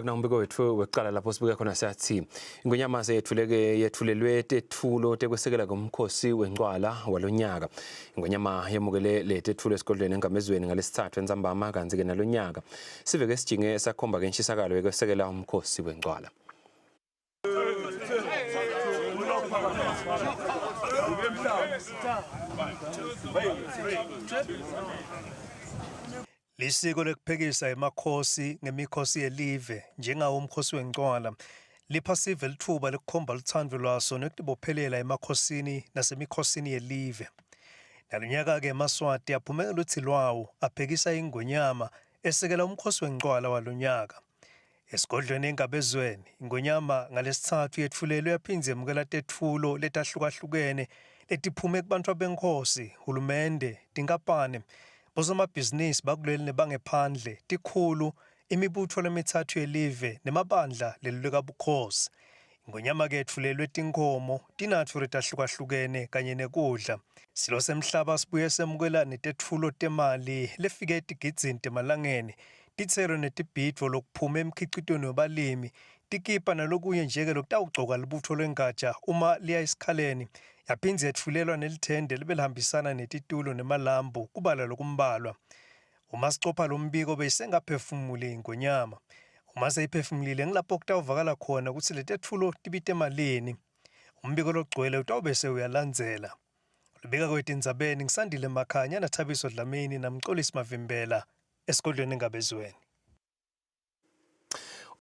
Umbiko wethu weqala lapho sibuke khona siyathi ingonyama yethulelwe tethulo tekwesekela komkhosi wencwala walonyaka. Ingonyama yemukele le tethulo esigodlweni engamezweni ngalesithathu entsambama kanzi ke nalonyaka siveke sijinge sakhomba ke inshisakalo yekwesekela umkhosi wencwala. Lisiko lokuphekisa emakhosi ngemikhosi yelive njengawo umkhosi wencwala lipha sive lithuba lokukhomba luthando lwaso nekutibophelela emakhosini nasemikhosini yelive. Nalonyaka ke eMaswati aphumeka luthi lwawo aphekisa ingonyama esekela umkhosi wencwala walonyaka. Esigodlweni engabezweni ingonyama ngalesithathu yethulelwe yaphinze yamukela tethulo letahlukahlukene letiphume kubantu abenkosi, hulumende, tinkapane, bosomabhizinisi bakuleli nebangephandle, tikhulu, imibutho lemithathu yelive nemabandla leluleka bukhosi. Ingonyama ke yethulelwe tinkomo, tinathu letahlukahlukene kanye nekudla. Silo semhlaba sibuye semukela netethulo temali lefike etigidzi temalangeni, titselo netibhidvo lokuphume emkhicitweni webalimi, tikipa nalokunye njeke lokutawugcoka libutho lwengatsha uma liya esikhaleni, yaphindze yetfulelwa nelithende libelihambisana netitulo nemalambu kubala lokumbalwa. Uma sicopha lo mbiko beyisengaphefumuli ingonyama. Uma seyiphefumulile ngilapho kutawuvakala khona ukuthi letethulo tibite malini. Umbiko logcwele utawube sewuyalandzela. Lubika kwetindzabeni ngisandile Makhanya naThabiso Dlamini namxolisi Mavimbela esigodlweni engabezweni.